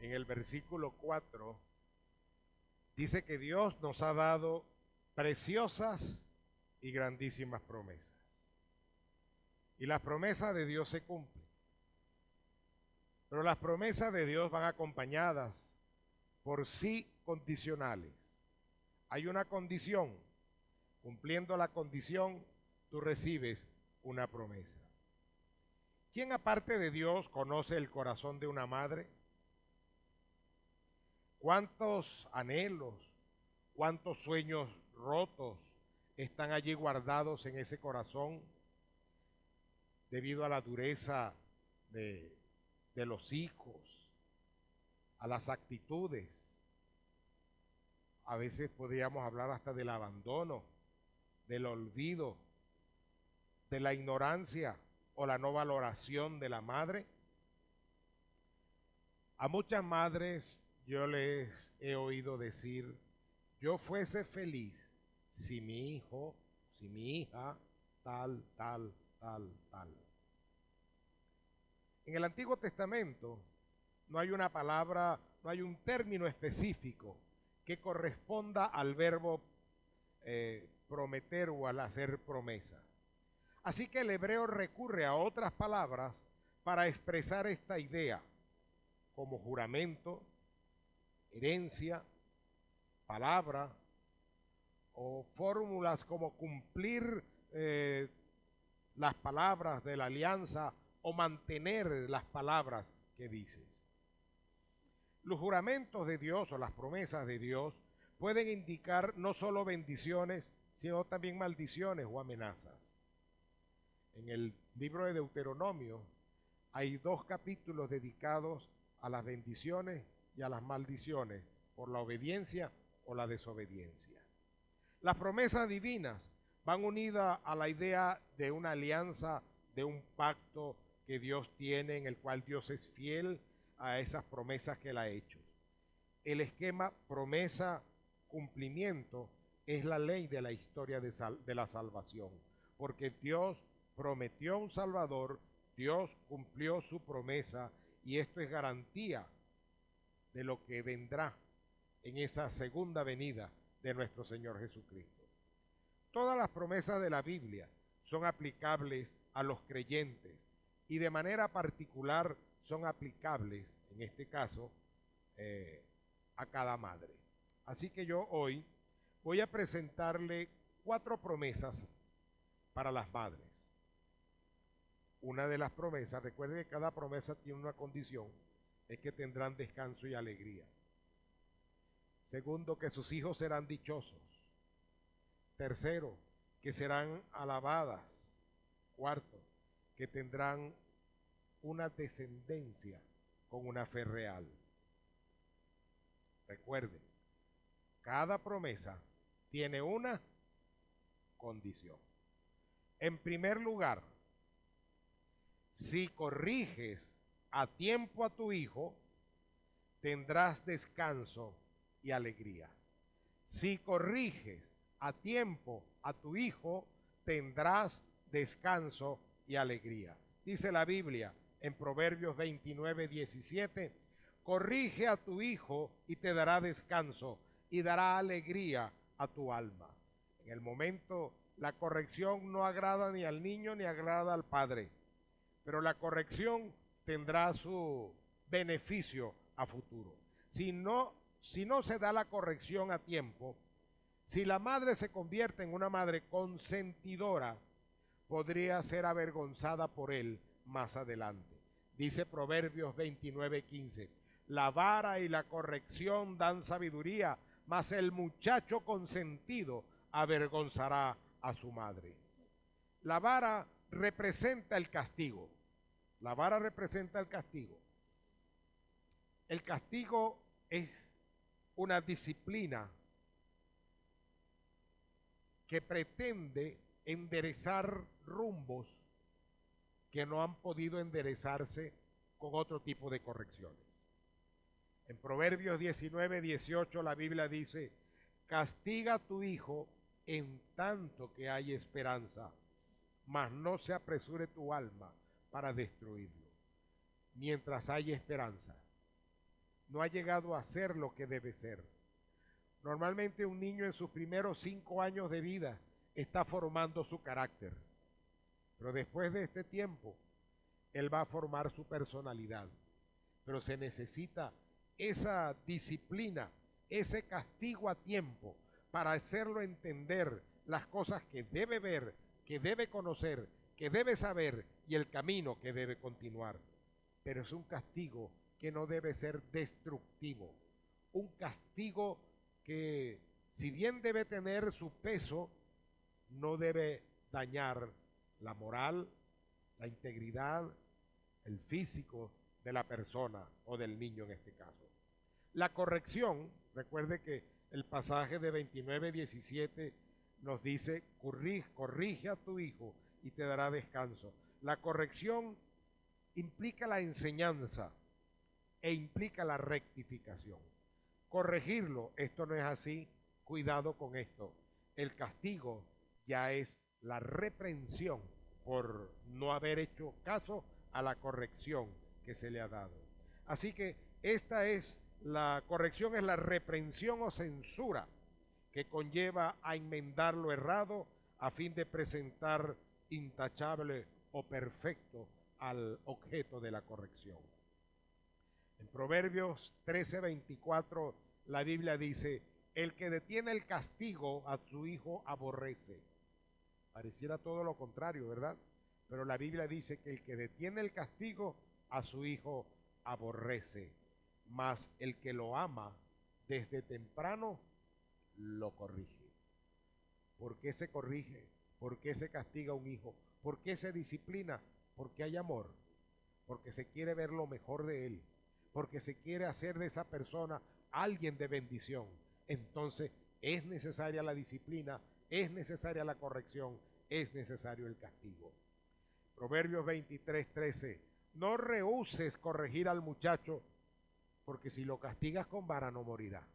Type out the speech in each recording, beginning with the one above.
en el versículo 4, dice que Dios nos ha dado preciosas y grandísimas promesas. Y las promesas de Dios se cumplen. Pero las promesas de Dios van acompañadas por sí condicionales. Hay una condición. Cumpliendo la condición, tú recibes una promesa. ¿Quién aparte de Dios conoce el corazón de una madre? ¿Cuántos anhelos, cuántos sueños rotos están allí guardados en ese corazón debido a la dureza de los hijos, a las actitudes? A veces podríamos hablar hasta del abandono, del olvido, de la ignorancia o la no valoración de la madre. A muchas madres yo les he oído decir: yo fuese feliz si mi hijo, si mi hija, tal, tal, tal, tal. En el Antiguo Testamento no hay una palabra, no hay un término específico que corresponda al verbo prometer o al hacer promesa. Así que el hebreo recurre a otras palabras para expresar esta idea, como juramento, herencia, palabra, o fórmulas como cumplir las palabras de la alianza o mantener las palabras que dices. Los juramentos de Dios o las promesas de Dios pueden indicar no solo bendiciones, sino también maldiciones o amenazas. En el libro de Deuteronomio hay 2 capítulos dedicados a las bendiciones y a las maldiciones por la obediencia o la desobediencia. Las promesas divinas van unidas a la idea de una alianza, de un pacto que Dios tiene, en el cual Dios es fiel a esas promesas que Él ha hecho. El esquema promesa-cumplimiento es la ley de la historia de la salvación, porque Dios prometió un Salvador, Dios cumplió su promesa, y esto es garantía de lo que vendrá en esa segunda venida de nuestro Señor Jesucristo. Todas las promesas de la Biblia son aplicables a los creyentes y de manera particular son aplicables, en este caso, a cada madre. Así que yo hoy voy a presentarle 4 promesas para las madres. Una de las promesas, recuerden que cada promesa tiene una condición, es que tendrán descanso y alegría. Segundo, que sus hijos serán dichosos. Tercero, que serán alabadas. Cuarto, que tendrán una descendencia con una fe real. Recuerden, cada promesa tiene una condición. En primer lugar, si corriges a tiempo a tu hijo, tendrás descanso y alegría. Si corriges a tiempo a tu hijo, tendrás descanso y alegría. Dice la Biblia en Proverbios 29:17, corrige a tu hijo y te dará descanso y dará alegría a tu alma. En el momento, la corrección no agrada ni al niño ni agrada al padre, pero la corrección tendrá su beneficio a futuro. Si no se da la corrección a tiempo, si la madre se convierte en una madre consentidora, podría ser avergonzada por él más adelante. Dice Proverbios 29:15, la vara y la corrección dan sabiduría, mas el muchacho consentido avergonzará a su madre. La vara representa el castigo. La vara representa el castigo. El castigo es una disciplina que pretende enderezar rumbos que no han podido enderezarse con otro tipo de correcciones. En Proverbios 19:18 la Biblia dice, castiga a tu hijo en tanto que hay esperanza, mas no se apresure tu alma para destruirlo. Mientras hay esperanza, no ha llegado a ser lo que debe ser. Normalmente un niño en sus primeros 5 años de vida está formando su carácter, pero después de este tiempo, él va a formar su personalidad. Pero se necesita esa disciplina, ese castigo a tiempo para hacerlo entender las cosas que debe ver, que debe conocer, que debe saber y el camino que debe continuar. Pero es un castigo que no debe ser destructivo, un castigo que, si bien debe tener su peso, no debe dañar la moral, la integridad, el físico de la persona o del niño en este caso. La corrección, recuerde que el pasaje de 29:17 nos dice, corrige a tu hijo y te dará descanso. La corrección implica la enseñanza e implica la rectificación. Corregirlo, esto no es así, cuidado con esto. El castigo ya es la reprensión por no haber hecho caso a la corrección que se le ha dado. Así que esta es la corrección, es la reprensión o censura que conlleva a enmendar lo errado a fin de presentar intachable o perfecto al objeto de la corrección. En Proverbios 13:24 la Biblia dice, el que detiene el castigo a su hijo aborrece. Pareciera todo lo contrario, ¿verdad? Pero la Biblia dice que el que detiene el castigo a su hijo aborrece, mas el que lo ama desde temprano lo corrige. ¿Por qué se corrige? ¿Por qué se castiga a un hijo? ¿Por qué se disciplina? Porque hay amor, porque se quiere ver lo mejor de él, porque se quiere hacer de esa persona alguien de bendición. Entonces es necesaria la disciplina, es necesaria la corrección, es necesario el castigo. Proverbios 23:13, no rehuses corregir al muchacho, porque si lo castigas con vara no morirá.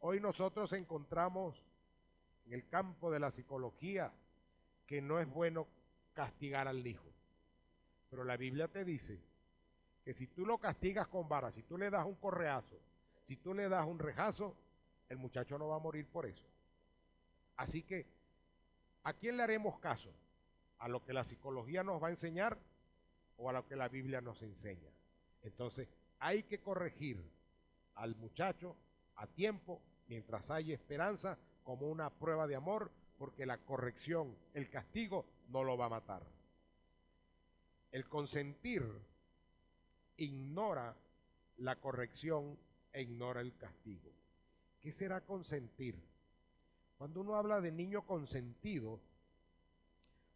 Hoy nosotros encontramos en el campo de la psicología que no es bueno castigar al hijo. Pero la Biblia te dice que si tú lo castigas con vara, si tú le das un correazo, si tú le das un rejazo, el muchacho no va a morir por eso. Así que, ¿a quién le haremos caso? ¿A lo que la psicología nos va a enseñar o a lo que la Biblia nos enseña? Entonces, hay que corregir al muchacho a tiempo, mientras hay esperanza, como una prueba de amor, porque la corrección, el castigo, no lo va a matar. El consentir ignora la corrección e ignora el castigo. ¿Qué será consentir? Cuando uno habla de niño consentido,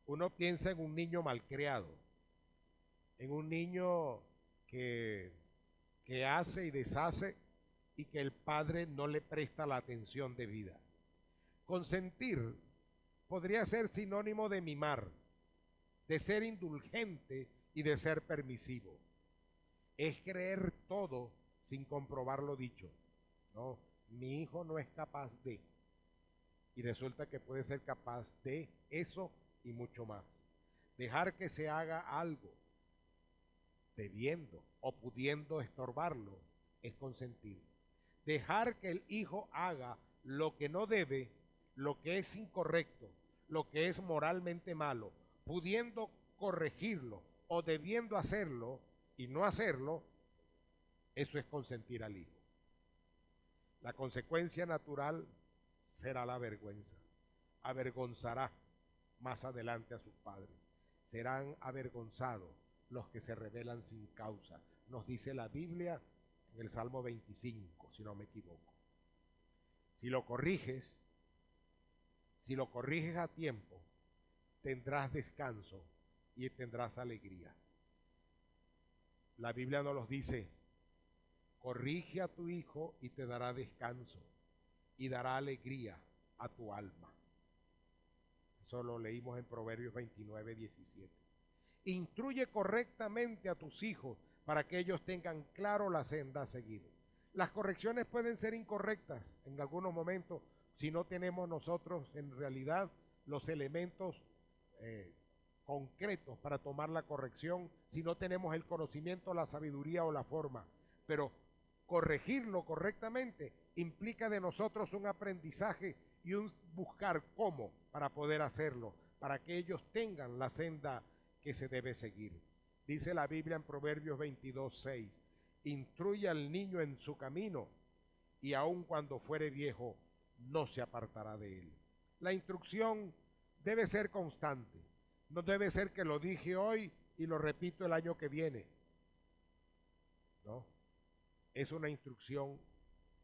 uno piensa en un niño malcriado, en un niño que hace y deshace y que el padre no le presta la atención debida. Consentir podría ser sinónimo de mimar, de ser indulgente y de ser permisivo. Es creer todo sin comprobar lo dicho. No, mi hijo no es capaz de. Y resulta que puede ser capaz de eso y mucho más. Dejar que se haga algo debiendo o pudiendo estorbarlo es consentir. Dejar que el hijo haga lo que no debe, lo que es incorrecto, lo que es moralmente malo, pudiendo corregirlo o debiendo hacerlo y no hacerlo, eso es consentir al hijo. La consecuencia natural será la vergüenza. Avergonzará más adelante a sus padres. Serán avergonzados los que se rebelan sin causa. Nos dice la Biblia en el Salmo 25, si no me equivoco. Si lo corriges a tiempo, tendrás descanso y tendrás alegría. La Biblia nos los dice, corrige a tu hijo y te dará descanso y dará alegría a tu alma. Eso lo leímos en Proverbios 29:17. Instruye correctamente a tus hijos para que ellos tengan claro la senda a seguir. Las correcciones pueden ser incorrectas en algunos momentos si no tenemos nosotros en realidad los elementos concretos para tomar la corrección, si no tenemos el conocimiento, la sabiduría o la forma. pero corregirlo correctamente implica de nosotros un aprendizaje y un buscar cómo para poder hacerlo, para que ellos tengan la senda que se debe seguir. Dice la Biblia en Proverbios 22:6, instruye al niño en su camino y aun cuando fuere viejo no se apartará de él. La instrucción debe ser constante, no debe ser que lo dije hoy y lo repito el año que viene. No, es una instrucción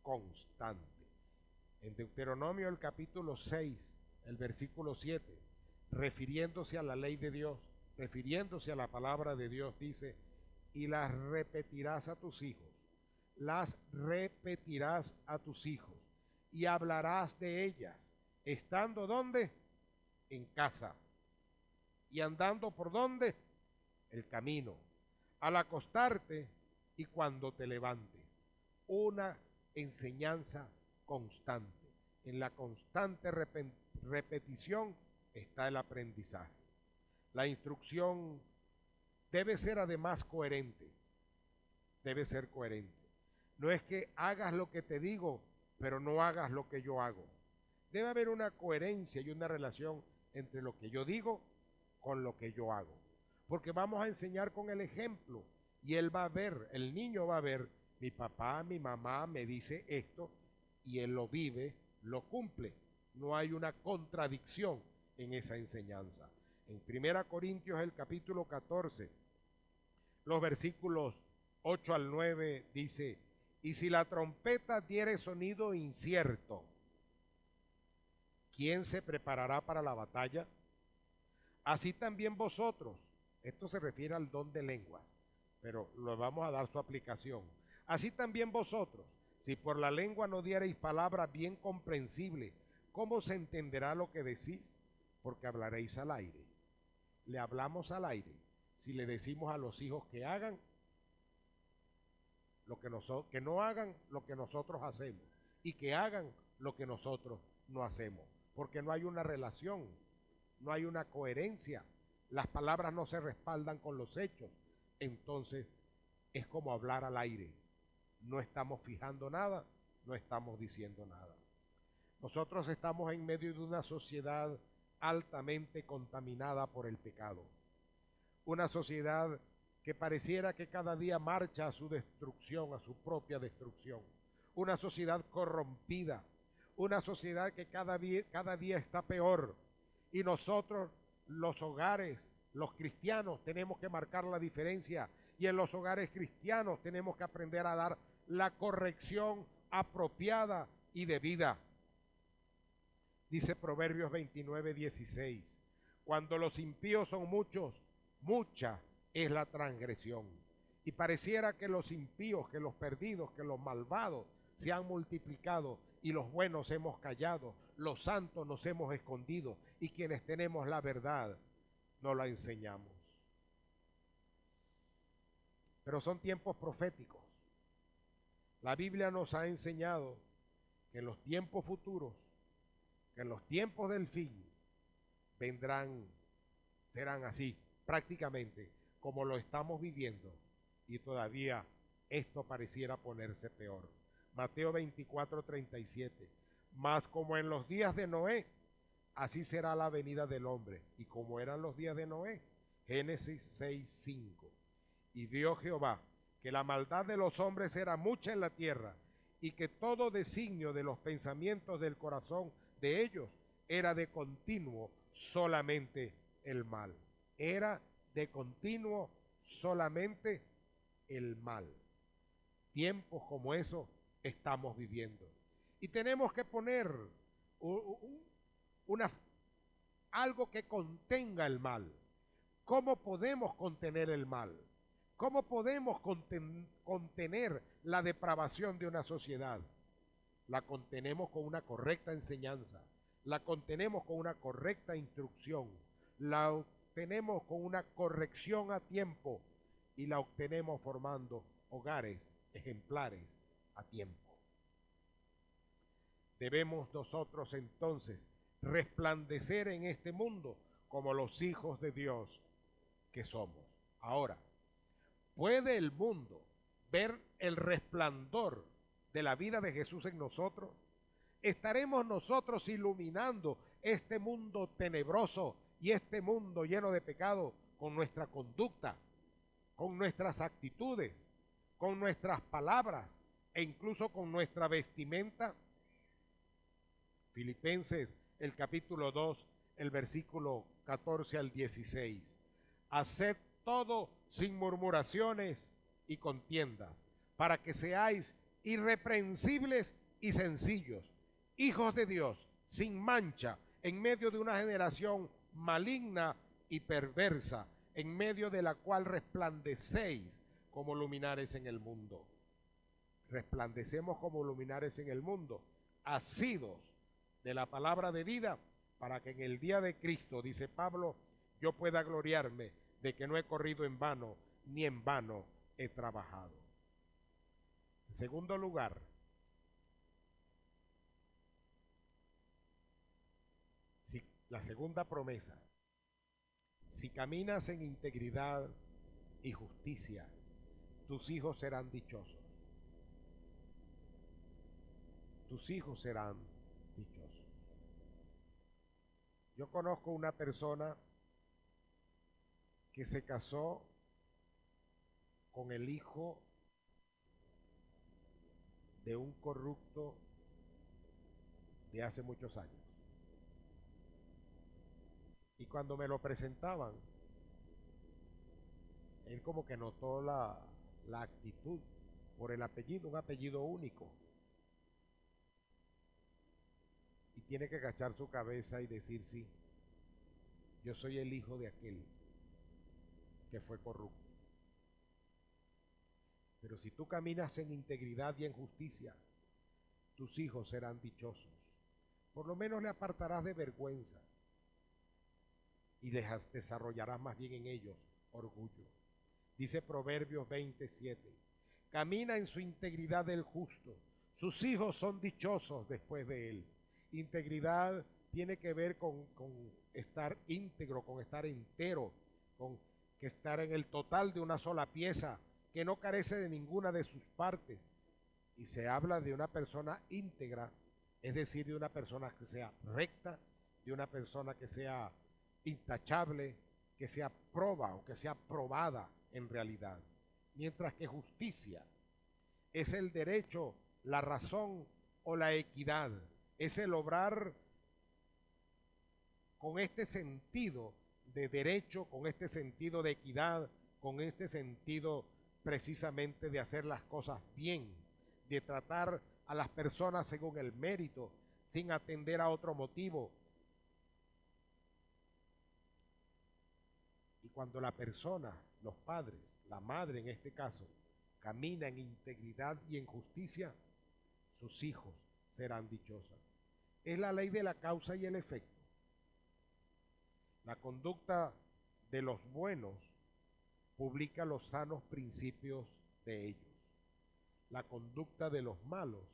constante. En Deuteronomio el capítulo 6, el versículo 7, refiriéndose a la ley de Dios, refiriéndose a la palabra de Dios, dice, y las repetirás a tus hijos, las repetirás a tus hijos, y hablarás de ellas, estando ¿dónde? En casa, y andando por ¿dónde? El camino, al acostarte y cuando te levantes. Una enseñanza constante. En la constante repetición está el aprendizaje. La instrucción debe ser además coherente. Debe ser coherente. No es que hagas lo que te digo, pero no hagas lo que yo hago. Debe haber una coherencia y una relación entre lo que yo digo con lo que yo hago. Porque vamos a enseñar con el ejemplo y él va a ver, el niño va a ver, mi papá, mi mamá me dice esto y él lo vive, lo cumple. No hay una contradicción en esa enseñanza. En 1 Corintios el capítulo 14, los versículos 8 al 9 dice, y si la trompeta diere sonido incierto, ¿quién se preparará para la batalla? Así también vosotros, esto se refiere al don de lenguas, pero lo vamos a dar su aplicación. Así también vosotros, si por la lengua no diereis palabra bien comprensible, ¿cómo se entenderá lo que decís? Porque hablaréis al aire. Le hablamos al aire. Si le decimos a los hijos que hagan lo que nosotros, que no hagan lo que nosotros hacemos y que hagan lo que nosotros no hacemos, porque no hay una relación, no hay una coherencia, las palabras no se respaldan con los hechos, entonces es como hablar al aire, no estamos fijando nada, no estamos diciendo nada. Nosotros estamos en medio de una sociedad altamente contaminada por el pecado, una sociedad que pareciera que cada día marcha a su destrucción, a su propia destrucción, una sociedad corrompida, una sociedad que cada día está peor, y nosotros, los hogares, los cristianos, tenemos que marcar la diferencia, y en los hogares cristianos tenemos que aprender a dar la corrección apropiada y debida. Dice Proverbios 29:16, cuando los impíos son muchos, mucha es la transgresión. Y pareciera que los impíos, que los perdidos, que los malvados se han multiplicado y los buenos hemos callado, los santos nos hemos escondido y quienes tenemos la verdad no la enseñamos. Pero son tiempos proféticos. La Biblia nos ha enseñado que en los tiempos futuros, que en los tiempos del fin, serán así, prácticamente, como lo estamos viviendo, y todavía esto pareciera ponerse peor. Mateo 24:37, mas como en los días de Noé, así será la venida del hombre, y como eran los días de Noé. Génesis 6:5, y vio Jehová que la maldad de los hombres era mucha en la tierra, y que todo designio de los pensamientos del corazón de ellos era de continuo solamente el mal. Era de continuo solamente el mal. Tiempos como eso estamos viviendo. Y tenemos que poner algo que contenga el mal. ¿Cómo podemos contener el mal? ¿Cómo podemos contener la depravación de una sociedad? La contenemos con una correcta enseñanza, la contenemos con una correcta instrucción, la obtenemos con una corrección a tiempo y la obtenemos formando hogares ejemplares a tiempo. Debemos nosotros entonces resplandecer en este mundo como los hijos de Dios que somos. Ahora, ¿puede el mundo ver el resplandor de la vida de Jesús en nosotros, estaremos nosotros iluminando este mundo tenebroso y este mundo lleno de pecado con nuestra conducta, con nuestras actitudes, con nuestras palabras e incluso con nuestra vestimenta. Filipenses, el capítulo 2, el versículo 14 al 16. Haced todo sin murmuraciones y contiendas, para que seáis irreprensibles y sencillos, hijos de Dios, sin mancha, en medio de una generación maligna y perversa, en medio de la cual resplandecéis como luminares en el mundo. Resplandecemos como luminares en el mundo, asidos de la palabra de vida, para que en el día de Cristo, dice Pablo, yo pueda gloriarme de que no he corrido en vano, ni en vano he trabajado. En segundo lugar, la segunda promesa: si caminas en integridad y justicia, tus hijos serán dichosos. Tus hijos serán dichosos. Yo conozco una persona que se casó con el hijo de un corrupto de hace muchos años. Y cuando me lo presentaban, él como que notó la actitud por el apellido, un apellido único. Y tiene que agachar su cabeza y decir: sí, yo soy el hijo de aquel que fue corrupto. Pero si tú caminas en integridad y en justicia, tus hijos serán dichosos. Por lo menos le apartarás de vergüenza y desarrollarás más bien en ellos orgullo. Dice Proverbios 27, camina en su integridad el justo, sus hijos son dichosos después de él. Integridad tiene que ver con estar íntegro, con estar entero, con que estar en el total de una sola pieza, que no carece de ninguna de sus partes. Y se habla de una persona íntegra, es decir, de una persona que sea recta, de una persona que sea intachable, que sea proba o que sea probada en realidad. Mientras que justicia es el derecho, la razón o la equidad, es el obrar con este sentido de derecho, con este sentido de equidad, con este sentido precisamente de hacer las cosas bien, de tratar a las personas según el mérito, sin atender a otro motivo. Y cuando la persona, los padres, la madre en este caso, camina en integridad y en justicia, sus hijos serán dichosos. Es la ley de la causa y el efecto. La conducta de los buenos publica los sanos principios de ellos. La conducta de los malos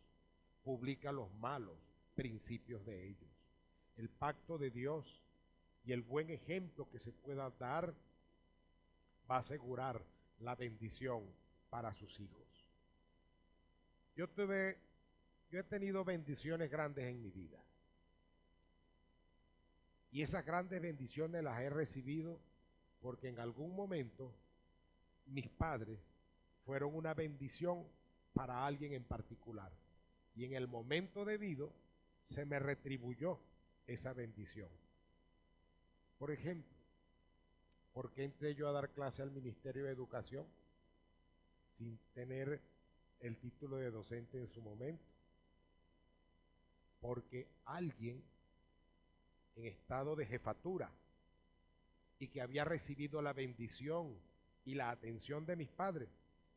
publica los malos principios de ellos. El pacto de Dios y el buen ejemplo que se pueda dar va a asegurar la bendición para sus hijos. Yo he tenido bendiciones grandes en mi vida. Y esas grandes bendiciones las he recibido porque en algún momento mis padres fueron una bendición para alguien en particular. Y en el momento debido se me retribuyó esa bendición. Por ejemplo, ¿por qué entré yo a dar clase al Ministerio de Educación sin tener el título de docente en su momento? Porque alguien en estado de jefatura y que había recibido la bendición y la atención de mis padres,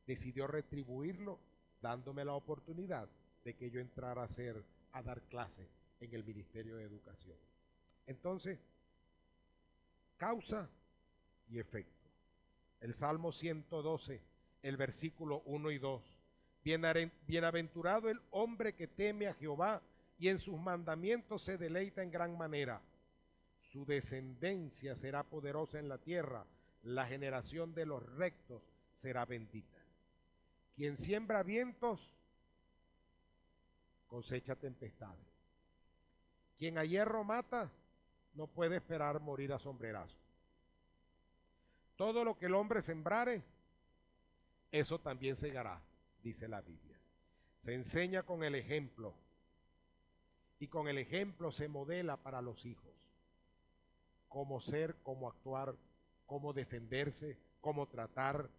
decidió retribuirlo dándome la oportunidad de que yo entrara a dar clases en el Ministerio de Educación. Entonces, causa y efecto. El Salmo 112, el versículo 1 y 2. Bienaventurado el hombre que teme a Jehová y en sus mandamientos se deleita en gran manera. Su descendencia será poderosa en la tierra, la generación de los rectos será bendita. Quien siembra vientos, cosecha tempestades. Quien a hierro mata, no puede esperar morir a sombrerazo. Todo lo que el hombre sembrare, eso también segará, dice la Biblia. Se enseña con el ejemplo, y con el ejemplo se modela para los hijos cómo ser, cómo actuar, cómo defenderse, cómo tratar.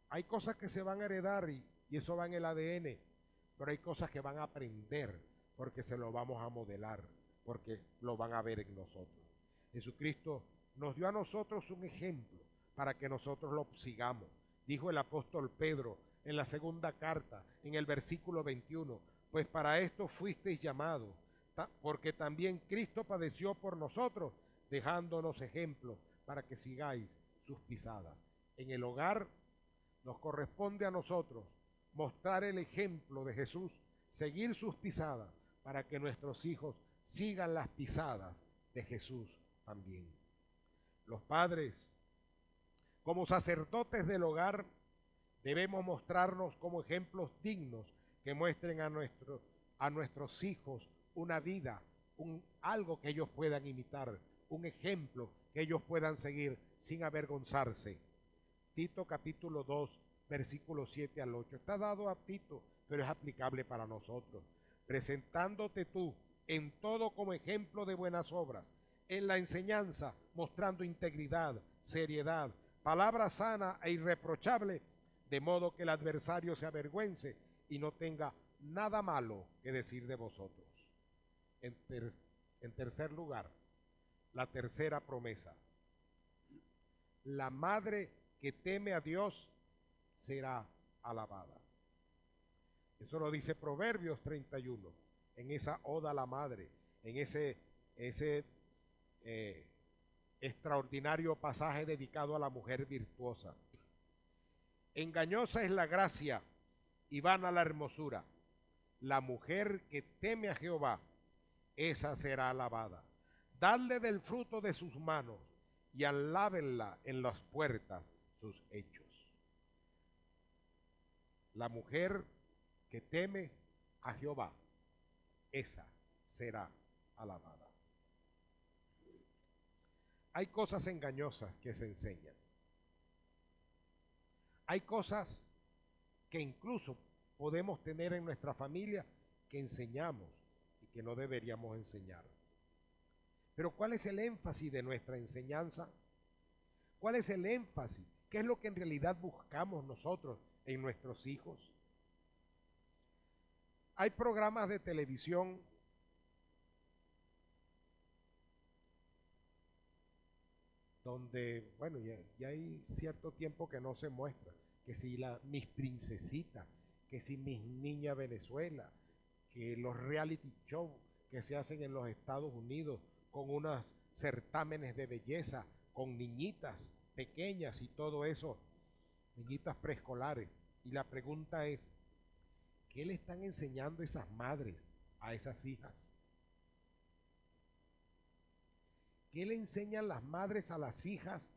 Hay cosas que se van a heredar y eso va en el ADN, pero hay cosas que van a aprender porque se lo vamos a modelar, porque lo van a ver en nosotros. Jesucristo nos dio a nosotros un ejemplo para que nosotros lo sigamos. Dijo el apóstol Pedro en la segunda carta, en el versículo 21, pues para esto fuisteis llamados, porque también Cristo padeció por nosotros, dejándonos ejemplo para que sigáis sus pisadas. En el hogar nos corresponde a nosotros mostrar el ejemplo de Jesús, seguir sus pisadas, para que nuestros hijos sigan las pisadas de Jesús también. Los padres, como sacerdotes del hogar, debemos mostrarnos como ejemplos dignos que muestren a nuestros hijos una vida, algo que ellos puedan imitar, un ejemplo que ellos puedan seguir sin avergonzarse. Tito capítulo 2, versículos 7 al 8. Está dado a Tito, pero es aplicable para nosotros. Presentándote tú en todo como ejemplo de buenas obras, en la enseñanza, mostrando integridad, seriedad, palabra sana e irreprochable, de modo que el adversario se avergüence y no tenga nada malo que decir de vosotros. En tercer lugar, la tercera promesa. La madre que teme a Dios será alabada. Eso lo dice Proverbios 31, en esa oda a la madre, en ese extraordinario pasaje dedicado a la mujer virtuosa. Engañosa es la gracia y vana la hermosura. La mujer que teme a Jehová, esa será alabada. Dadle del fruto de sus manos y alábenla en las puertas sus hechos. La mujer que teme a Jehová, esa será alabada. Hay cosas engañosas que se enseñan. Hay cosas que incluso podemos tener en nuestra familia que enseñamos y que no deberíamos enseñar. Pero ¿cuál es el énfasis de nuestra enseñanza? ¿Cuál es el énfasis? ¿Qué es lo que en realidad buscamos nosotros en nuestros hijos? Hay programas de televisión donde, bueno, ya hay cierto tiempo que no se muestra, que si mis princesitas, que si mis niñas Venezuela, que los reality shows que se hacen en los Estados Unidos con unos certámenes de belleza, con niñitas pequeñas y todo eso, niñitas preescolares. Y la pregunta es, ¿qué le están enseñando esas madres a esas hijas? ¿Qué le enseñan las madres a las hijas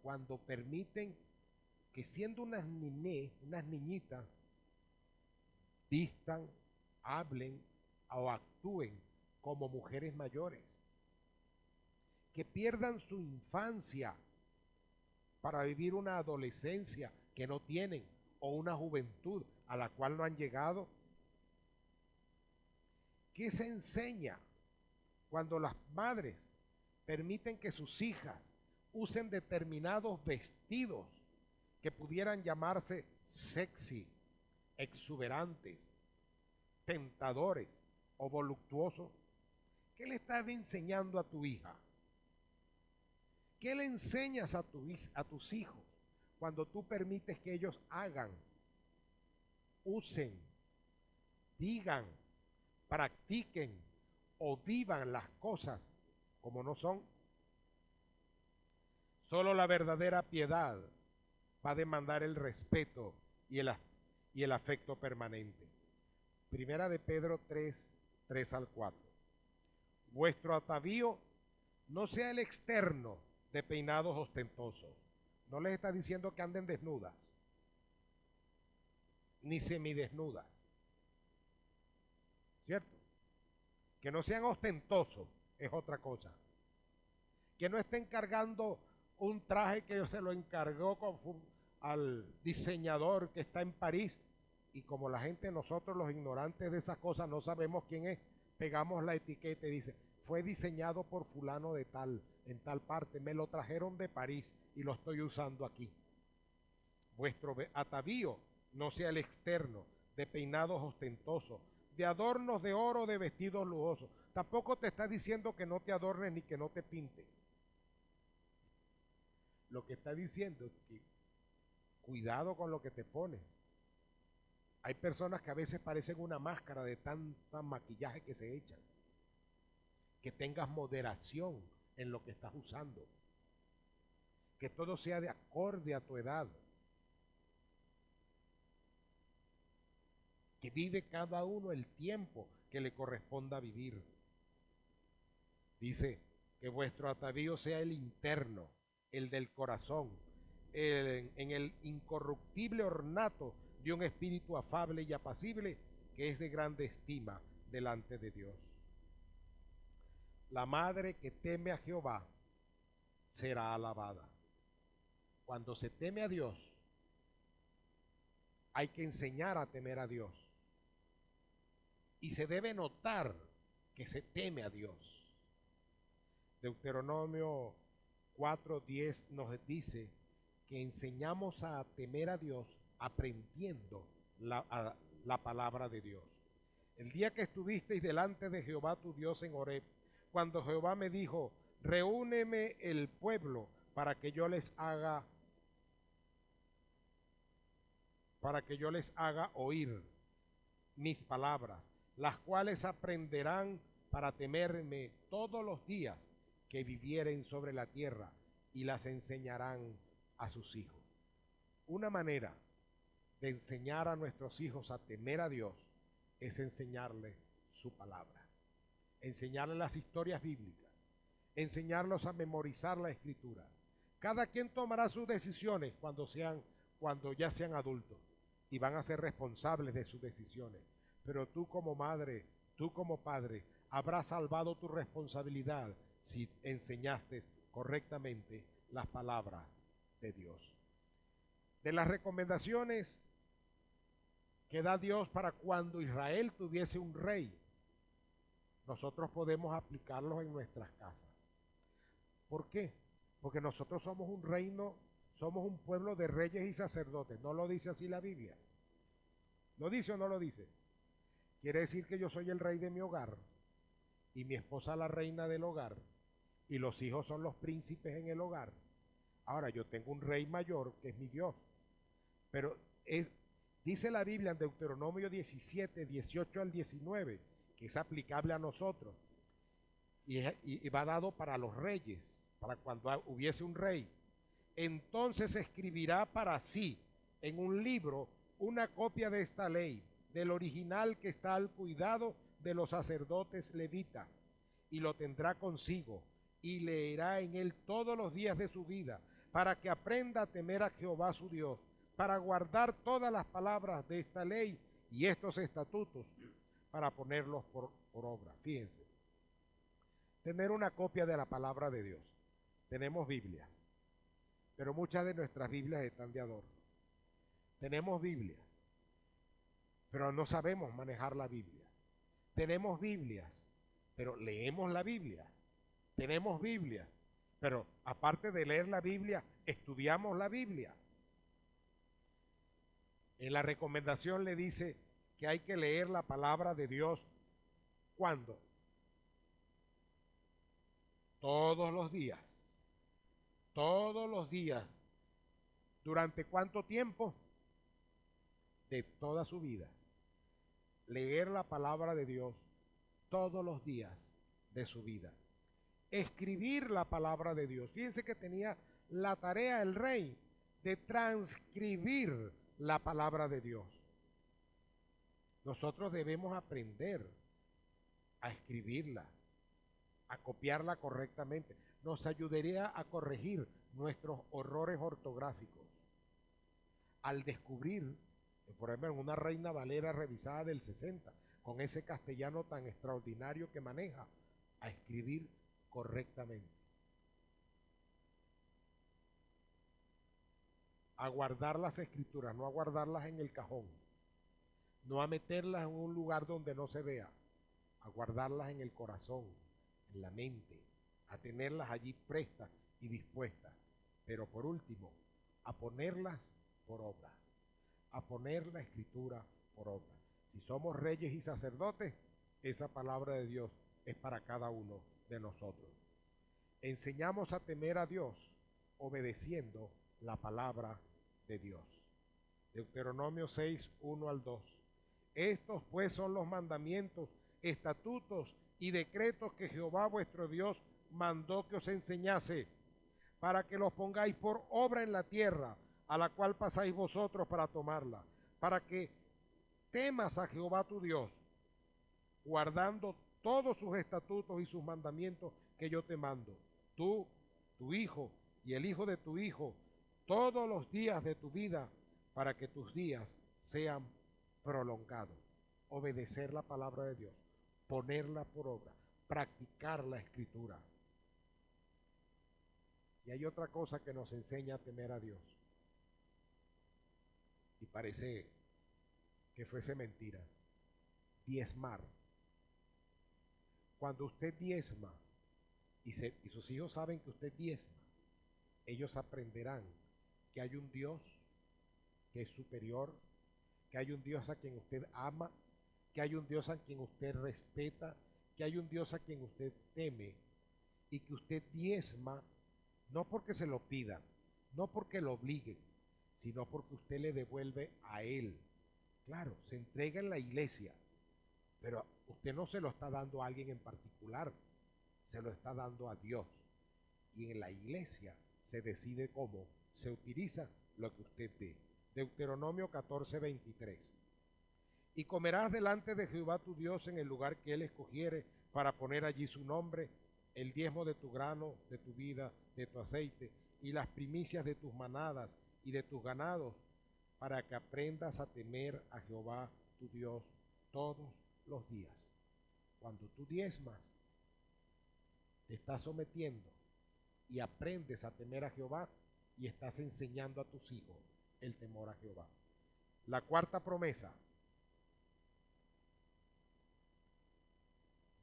cuando permiten que siendo unas niñitas, vistan, hablen o actúen como mujeres mayores? Que pierdan su infancia para vivir una adolescencia que no tienen o una juventud a la cual no han llegado. ¿Qué se enseña cuando las madres permiten que sus hijas usen determinados vestidos que pudieran llamarse sexy, exuberantes, tentadores o voluptuosos? ¿Qué le estás enseñando a tu hija? ¿Qué le enseñas a tus hijos cuando tú permites que ellos hagan, usen, digan, practiquen o vivan las cosas como no son? Solo la verdadera piedad va a demandar el respeto y el afecto permanente. Primera de Pedro 3 al 4. Vuestro atavío no sea el externo de peinados ostentosos. No les está diciendo que anden desnudas. ni semidesnudas. ¿Cierto? Que no sean ostentosos es otra cosa. Que no estén cargando un traje que se lo encargó al diseñador que está en París, y como la gente, nosotros los ignorantes de esas cosas no sabemos quién es, pegamos la etiqueta y dice, fue diseñado por fulano de tal, en tal parte, me lo trajeron de París y lo estoy usando aquí. Vuestro atavío no sea el externo, de peinados ostentosos, de adornos de oro, de vestidos lujosos. Tampoco te está diciendo que no te adornes ni que no te pintes. Lo que está diciendo es que cuidado con lo que te pones. Hay personas que a veces parecen una máscara de tan maquillaje que se echan. Que tengas moderación en lo que estás usando. Que todo sea de acorde a tu edad. Que vive cada uno el tiempo que le corresponda vivir. Dice que vuestro atavío sea el interno, el del corazón, en el incorruptible ornato de un espíritu afable y apacible que es de grande estima delante de Dios. La madre que teme a Jehová será alabada. Cuando se teme a Dios, hay que enseñar a temer a Dios. Y se debe notar que se teme a Dios. Deuteronomio 4:10 nos dice que enseñamos a temer a Dios aprendiendo la palabra de Dios. El día que estuvisteis delante de Jehová tu Dios en Horeb, cuando Jehová me dijo, reúneme el pueblo para que yo les haga oír mis palabras, las cuales aprenderán para temerme todos los días que vivieren sobre la tierra, y las enseñarán a sus hijos. Una manera de enseñar a nuestros hijos a temer a Dios es enseñarles su palabra, enseñarles las historias bíblicas, enseñarlos a memorizar la escritura. Cada quien tomará sus decisiones cuando ya sean adultos, y van a ser responsables de sus decisiones. Pero tú como madre, tú como padre, habrás salvado tu responsabilidad si enseñaste correctamente las palabras de Dios. De las recomendaciones que da Dios para cuando Israel tuviese un rey, nosotros podemos aplicarlos en nuestras casas. ¿Por qué? Porque nosotros somos un reino, somos un pueblo de reyes y sacerdotes. ¿No lo dice así la Biblia? ¿Lo dice o no lo dice? Quiere decir que yo soy el rey de mi hogar y mi esposa la reina del hogar y los hijos son los príncipes en el hogar. Ahora yo tengo un rey mayor que es mi Dios. Pero dice la Biblia en Deuteronomio 17, 18 al 19, que es aplicable a nosotros y va dado para los reyes, para cuando hubiese un rey. Entonces escribirá para sí en un libro una copia de esta ley, del original que está al cuidado de los sacerdotes levitas, y lo tendrá consigo, y leerá en él todos los días de su vida, para que aprenda a temer a Jehová su Dios, para guardar todas las palabras de esta ley y estos estatutos, para ponerlos por obra. Fíjense, tener una copia de la palabra de Dios. Tenemos Biblia, pero muchas de nuestras Biblias están de adorno. Tenemos Biblia, pero no sabemos manejar la Biblia. Tenemos Biblias, pero leemos la Biblia. Tenemos Biblia, pero aparte de leer la Biblia, estudiamos la Biblia. En la recomendación le dice que hay que leer la palabra de Dios. ¿Cuándo? Todos los días. Todos los días. ¿Durante cuánto tiempo? De toda su vida. Leer la palabra de Dios todos los días de su vida. Escribir la palabra de Dios. Fíjense que tenía la tarea el rey de transcribir la palabra de Dios. Nosotros debemos aprender a escribirla, a copiarla correctamente. Nos ayudaría a corregir nuestros errores ortográficos. Al descubrir por ejemplo, en una Reina Valera revisada del 60, con ese castellano tan extraordinario que maneja, a escribir correctamente, a guardar las escrituras, no a guardarlas en el cajón, no a meterlas en un lugar donde no se vea, a guardarlas en el corazón, en la mente, a tenerlas allí prestas y dispuestas, pero por último, a ponerlas por obra, a poner la escritura por obra. Si somos reyes y sacerdotes, esa palabra de Dios es para cada uno de nosotros. Enseñamos a temer a Dios obedeciendo la palabra de Dios. Deuteronomio 6, 1 al 2. Estos pues son los mandamientos, estatutos y decretos que Jehová vuestro Dios mandó que os enseñase, para que los pongáis por obra en la tierra, a la cual pasáis vosotros para tomarla, para que temas a Jehová tu Dios, guardando todos sus estatutos y sus mandamientos que yo te mando, tú, tu hijo y el hijo de tu hijo, todos los días de tu vida, para que tus días sean prolongados. Obedecer la palabra de Dios, ponerla por obra, practicar la escritura. Y hay otra cosa que nos enseña a temer a Dios. Y parece que fuese mentira. Diezmar. Cuando usted diezma y sus hijos saben que usted diezma, ellos aprenderán que hay un Dios que es superior, que hay un Dios a quien usted ama, que hay un Dios a quien usted respeta, que hay un Dios a quien usted teme, y que usted diezma no porque se lo pidan, no porque lo obliguen, sino porque usted le devuelve a Él. Claro, se entrega en la iglesia, pero usted no se lo está dando a alguien en particular, se lo está dando a Dios. Y en la iglesia se decide cómo se utiliza lo que usted dé. Deuteronomio 14, 23. Y comerás delante de Jehová tu Dios en el lugar que Él escogiere para poner allí su nombre, el diezmo de tu grano, de tu vida, de tu aceite, y las primicias de tus manadas y de tus ganados, para que aprendas a temer a Jehová tu Dios todos los días. Cuando tú diezmas, te estás sometiendo y aprendes a temer a Jehová y estás enseñando a tus hijos el temor a Jehová. La cuarta promesa: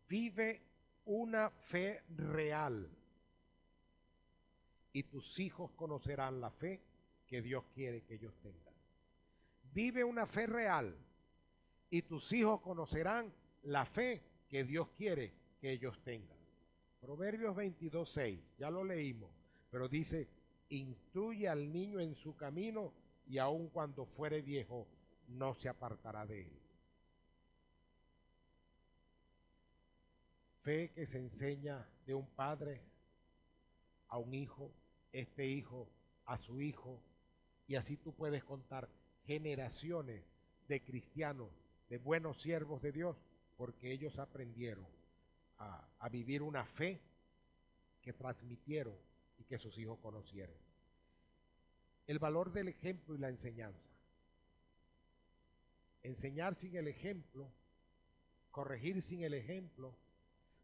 vive una fe real y tus hijos conocerán la fe que Dios quiere que ellos tengan. Vive una fe real y tus hijos conocerán la fe que Dios quiere que ellos tengan. Proverbios 22, 6, ya lo leímos, pero dice: instruye al niño en su camino y aun cuando fuere viejo no se apartará de él. Fe que se enseña de un padre a un hijo, este hijo a su hijo, y así tú puedes contar generaciones de cristianos, de buenos siervos de Dios, porque ellos aprendieron a vivir una fe que transmitieron y que sus hijos conocieron. El valor del ejemplo y la enseñanza. Enseñar sin el ejemplo, corregir sin el ejemplo,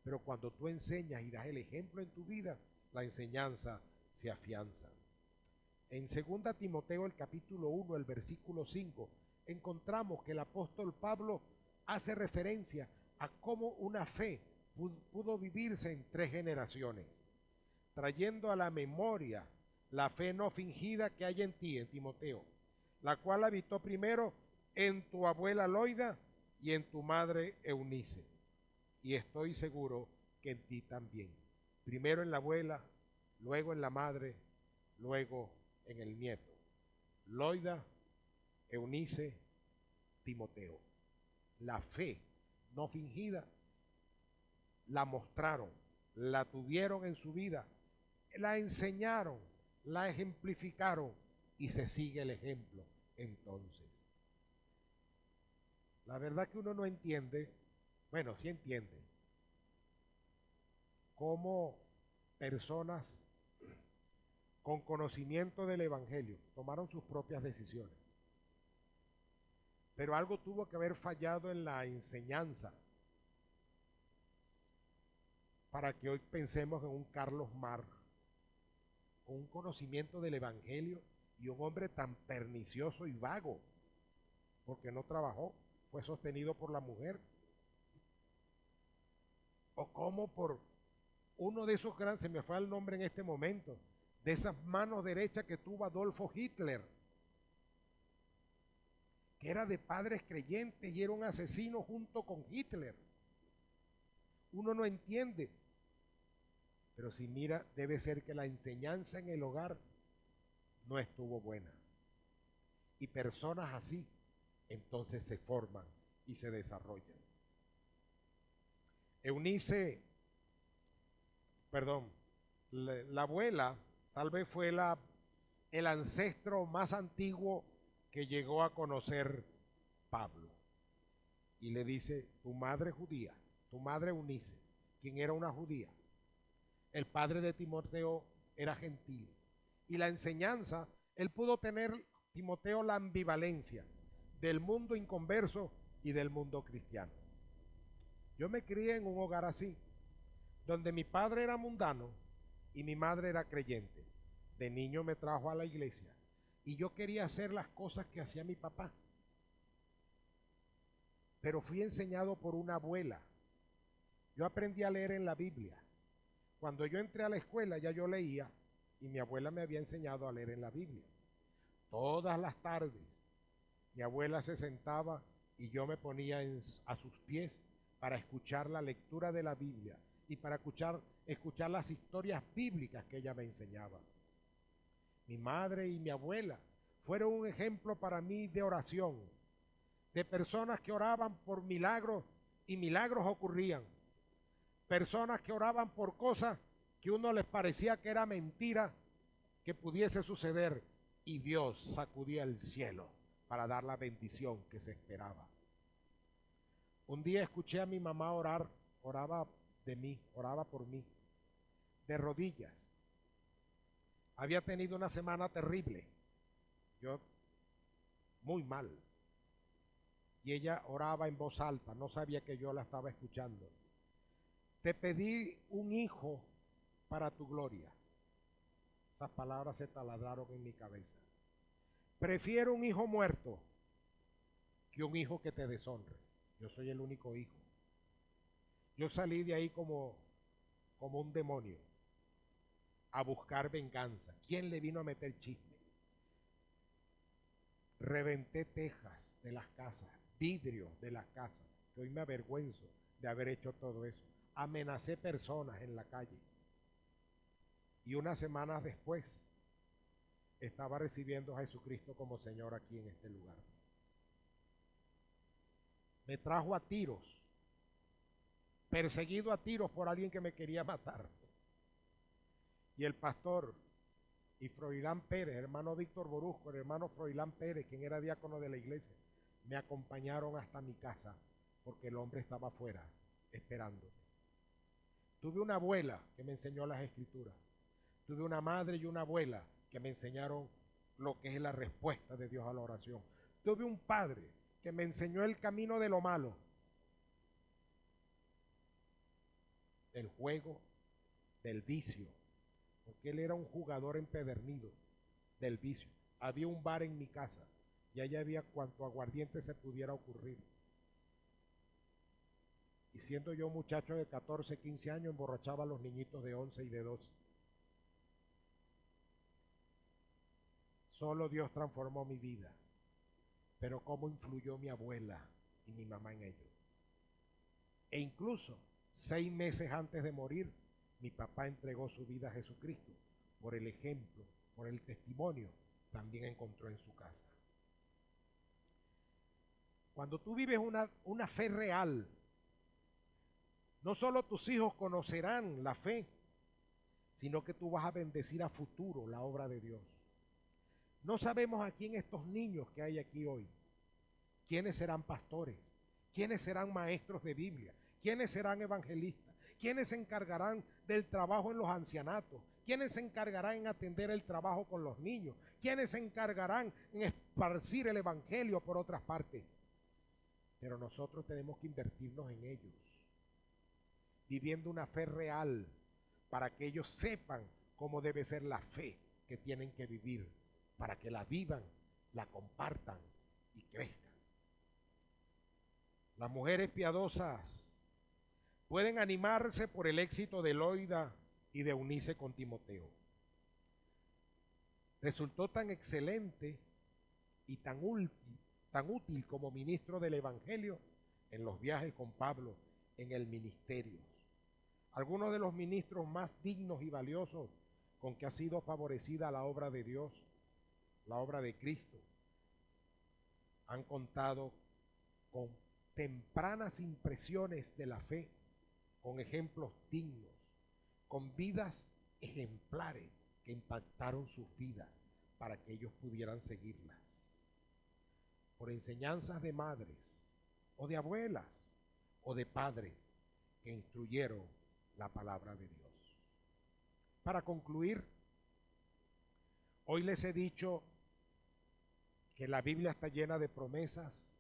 pero cuando tú enseñas y das el ejemplo en tu vida, la enseñanza se afianza. En 2 Timoteo, el capítulo 1, el versículo 5, encontramos que el apóstol Pablo hace referencia a cómo una fe pudo vivirse en 3 generaciones, trayendo a la memoria la fe no fingida que hay en ti, en Timoteo, la cual habitó primero en tu abuela Loida y en tu madre Eunice, y estoy seguro que en ti también. Primero en la abuela, luego en la madre, luego en el nieto. Loida, Eunice, Timoteo. La fe no fingida la mostraron, la tuvieron en su vida, la enseñaron, la ejemplificaron y se sigue el ejemplo. Entonces, la verdad que uno no entiende, bueno, sí entiende, cómo personas con conocimiento del Evangelio tomaron sus propias decisiones. Pero algo tuvo que haber fallado en la enseñanza para que hoy pensemos en un Carlos Marx, con un conocimiento del Evangelio y un hombre tan pernicioso y vago, porque no trabajó, fue sostenido por la mujer. O como por uno de esos grandes, se me fue el nombre en este momento, de esas manos derechas que tuvo Adolfo Hitler, que era de padres creyentes y era un asesino junto con Hitler. Uno no entiende, pero si mira, debe ser que la enseñanza en el hogar no estuvo buena. Y personas así, entonces se forman y se desarrollan. Eunice, perdón, la abuela tal vez fue el ancestro más antiguo que llegó a conocer Pablo. Y le dice, tu madre judía, tu madre Eunice, quien era una judía. El padre de Timoteo era gentil. Y la enseñanza, él pudo tener, Timoteo, la ambivalencia del mundo inconverso y del mundo cristiano. Yo me crié en un hogar así, donde mi padre era mundano y mi madre era creyente. De niño me trajo a la iglesia y yo quería hacer las cosas que hacía mi papá. Pero fui enseñado por una abuela. Yo aprendí a leer en la Biblia. Cuando yo entré a la escuela ya yo leía y mi abuela me había enseñado a leer en la Biblia. Todas las tardes mi abuela se sentaba y yo me ponía a sus pies para escuchar la lectura de la Biblia y para escuchar las historias bíblicas que ella me enseñaba. Mi madre y mi abuela fueron un ejemplo para mí de oración, de personas que oraban por milagros y milagros ocurrían. Personas que oraban por cosas que a uno les parecía que era mentira que pudiese suceder y Dios sacudía el cielo para dar la bendición que se esperaba. Un día escuché a mi mamá orar, oraba por mí, de rodillas. Había tenido una semana terrible, yo muy mal. Y ella oraba en voz alta, no sabía que yo la estaba escuchando. Te pedí un hijo para tu gloria. Esas palabras se taladraron en mi cabeza. Prefiero un hijo muerto que un hijo que te deshonre. Yo soy el único hijo. Yo salí de ahí como un demonio a buscar venganza. ¿Quién le vino a meter chisme? Reventé tejas de las casas, vidrios de las casas, que hoy me avergüenzo de haber hecho todo eso. Amenacé personas en la calle. Y unas semanas después estaba recibiendo a Jesucristo como Señor aquí en este lugar. Me trajo a tiros, perseguido a tiros por alguien que me quería matar. Y el pastor y Froilán Pérez, hermano Víctor Borusco, el hermano Froilán Pérez, quien era diácono de la iglesia, me acompañaron hasta mi casa porque el hombre estaba afuera esperando. Tuve una abuela que me enseñó las escrituras. Tuve una madre y una abuela que me enseñaron lo que es la respuesta de Dios a la oración. Tuve un padre que me enseñó el camino de lo malo, del juego, del vicio, porque él era un jugador empedernido del vicio. Había un bar en mi casa y allá había cuanto aguardiente se pudiera ocurrir. Y siendo yo muchacho de 14, 15 años, emborrachaba a los niñitos de 11 y de 12. Solo Dios transformó mi vida. Pero cómo influyó mi abuela y mi mamá en ello. E incluso 6 meses antes de morir, mi papá entregó su vida a Jesucristo. Por el ejemplo, por el testimonio, también encontró en su casa. Cuando tú vives una fe real, no solo tus hijos conocerán la fe, sino que tú vas a bendecir a futuro la obra de Dios. No sabemos aquí en estos niños que hay aquí hoy, quiénes serán pastores, quiénes serán maestros de Biblia, quiénes serán evangelistas, quiénes se encargarán del trabajo en los ancianatos, quiénes se encargarán en atender el trabajo con los niños, quiénes se encargarán en esparcir el evangelio por otras partes. pero nosotros tenemos que invertirnos en ellos, viviendo una fe real para que ellos sepan cómo debe ser la fe que tienen que vivir, para que la vivan, la compartan y crezcan. Las mujeres piadosas pueden animarse por el éxito de Loida y de Eunice con Timoteo. Resultó tan excelente y tan útil como ministro del Evangelio en los viajes con Pablo en el ministerio. Algunos de los ministros más dignos y valiosos con que ha sido favorecida la obra de Dios, la obra de Cristo, han contado con tempranas impresiones de la fe, con ejemplos dignos, con vidas ejemplares que impactaron sus vidas para que ellos pudieran seguirlas. Por enseñanzas de madres o de abuelas o de padres que instruyeron la palabra de Dios. Para concluir, hoy les he dicho que la Biblia está llena de promesas,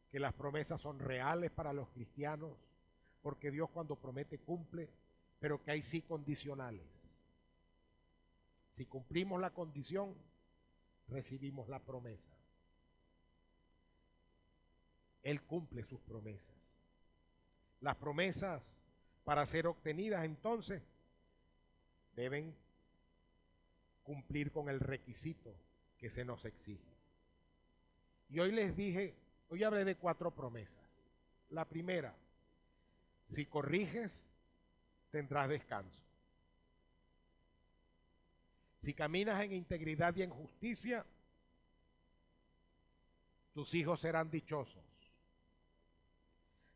que las promesas son reales para los cristianos, porque Dios cuando promete cumple, pero que hay sí condicionales. Si cumplimos la condición, recibimos la promesa. Él cumple sus promesas. Las promesas, para ser obtenidas, entonces, deben cumplir con el requisito que se nos exige. Y hoy les dije, hoy hablé de 4 promesas. La primera, si corriges, tendrás descanso. Si caminas en integridad y en justicia, tus hijos serán dichosos.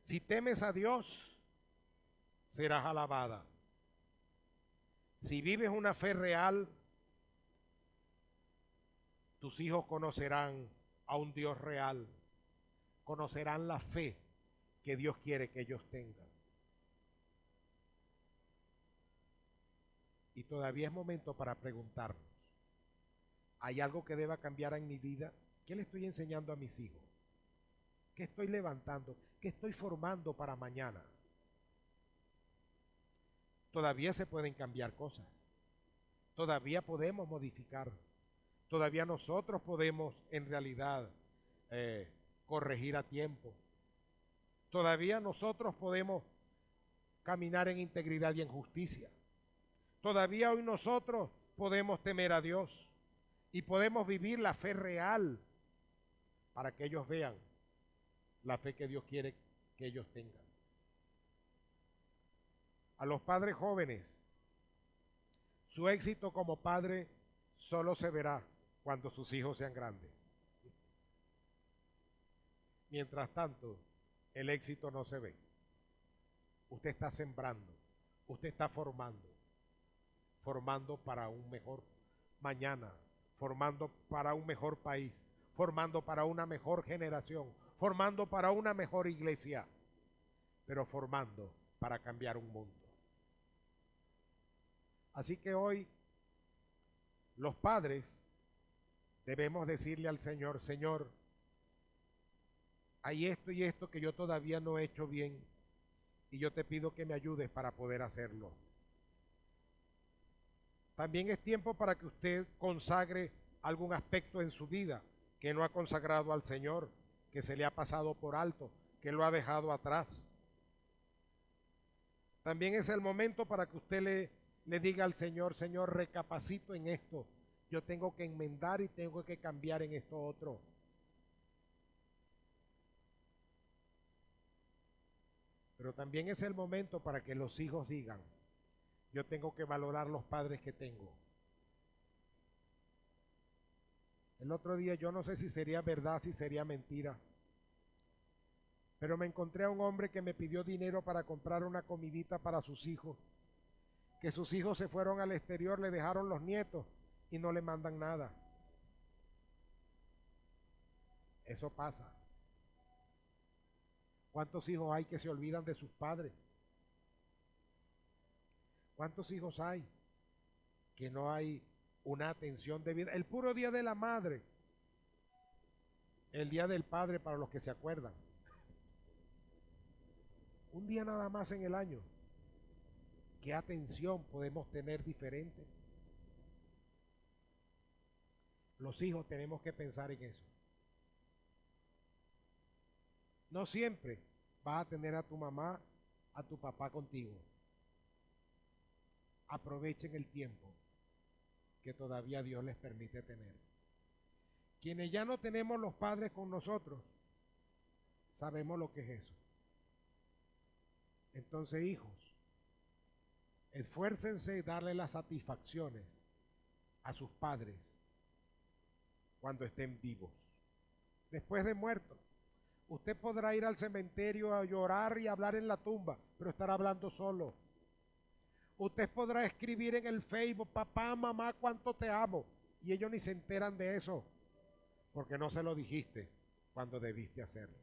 Si temes a Dios, serás alabada. Si vives una fe real, tus hijos conocerán a un Dios real, conocerán la fe que Dios quiere que ellos tengan. Y todavía es momento para preguntarnos, ¿hay algo que deba cambiar en mi vida? ¿Qué le estoy enseñando a mis hijos? ¿Qué estoy levantando? ¿Qué estoy formando para mañana? Todavía se pueden cambiar cosas. Todavía podemos modificar. Todavía nosotros podemos en realidad corregir a tiempo. Todavía nosotros podemos caminar en integridad y en justicia. Todavía hoy nosotros podemos temer a Dios y podemos vivir la fe real para que ellos vean la fe que Dios quiere que ellos tengan. A los padres jóvenes, su éxito como padre solo se verá cuando sus hijos sean grandes. Mientras tanto, el éxito no se ve. Usted está sembrando, usted está formando para un mejor mañana, formando para un mejor país, formando para una mejor generación, formando para una mejor iglesia, pero formando para cambiar un mundo. Así que hoy los padres debemos decirle al Señor, Señor, hay esto y esto que yo todavía no he hecho bien y yo te pido que me ayudes para poder hacerlo. También es tiempo para que usted consagre algún aspecto en su vida que no ha consagrado al Señor, que se le ha pasado por alto, que lo ha dejado atrás. También es el momento para que usted le diga al Señor, Señor, recapacito en esto. Yo tengo que enmendar y tengo que cambiar en esto otro. Pero también es el momento para que los hijos digan, yo tengo que valorar los padres que tengo. El otro día, yo no sé si sería verdad, si sería mentira, pero me encontré a un hombre que me pidió dinero para comprar una comidita para sus hijos, que sus hijos se fueron al exterior, le dejaron los nietos y no le mandan nada. Eso pasa. ¿Cuántos hijos hay que se olvidan de sus padres? ¿Cuántos hijos hay que no hay una atención debida? El puro día de la madre, el día del padre para los que se acuerdan. Un día nada más en el año. ¿Qué atención podemos tener diferente? Los hijos tenemos que pensar en eso. No siempre vas a tener a tu mamá, a tu papá contigo. Aprovechen el tiempo que todavía Dios les permite tener. Quienes ya no tenemos los padres con nosotros, sabemos lo que es eso. Entonces, hijos, esfuércense en darle las satisfacciones a sus padres cuando estén vivos. Después de muertos, usted podrá ir al cementerio a llorar y hablar en la tumba, pero estará hablando solo. Usted podrá escribir en el Facebook, papá, mamá, cuánto te amo, y ellos ni se enteran de eso, porque no se lo dijiste cuando debiste hacerlo.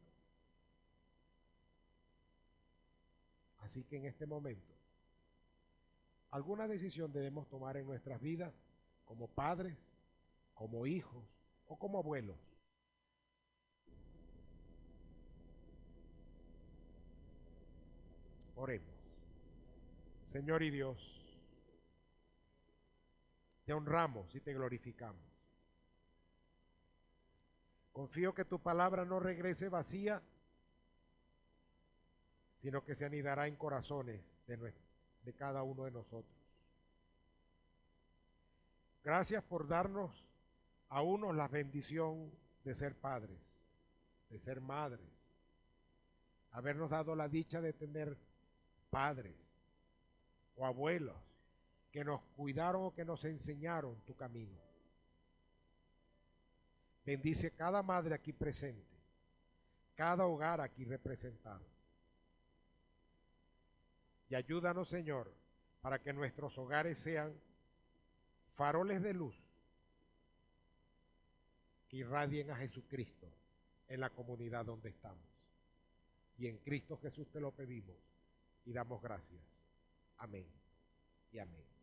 Así que en este momento, alguna decisión debemos tomar en nuestras vidas como padres, como hijos o como abuelos. Oremos. Señor y Dios, te honramos y te glorificamos. Confío que tu palabra no regrese vacía, sino que se anidará en corazones de cada uno de nosotros. Gracias por darnos a unos la bendición de ser padres, de ser madres, habernos dado la dicha de tener padres o abuelos que nos cuidaron o que nos enseñaron tu camino. Bendice cada madre aquí presente, cada hogar aquí representado. Y ayúdanos, Señor, para que nuestros hogares sean faroles de luz que irradien a Jesucristo en la comunidad donde estamos. Y en Cristo Jesús te lo pedimos y damos gracias. Amén y amén.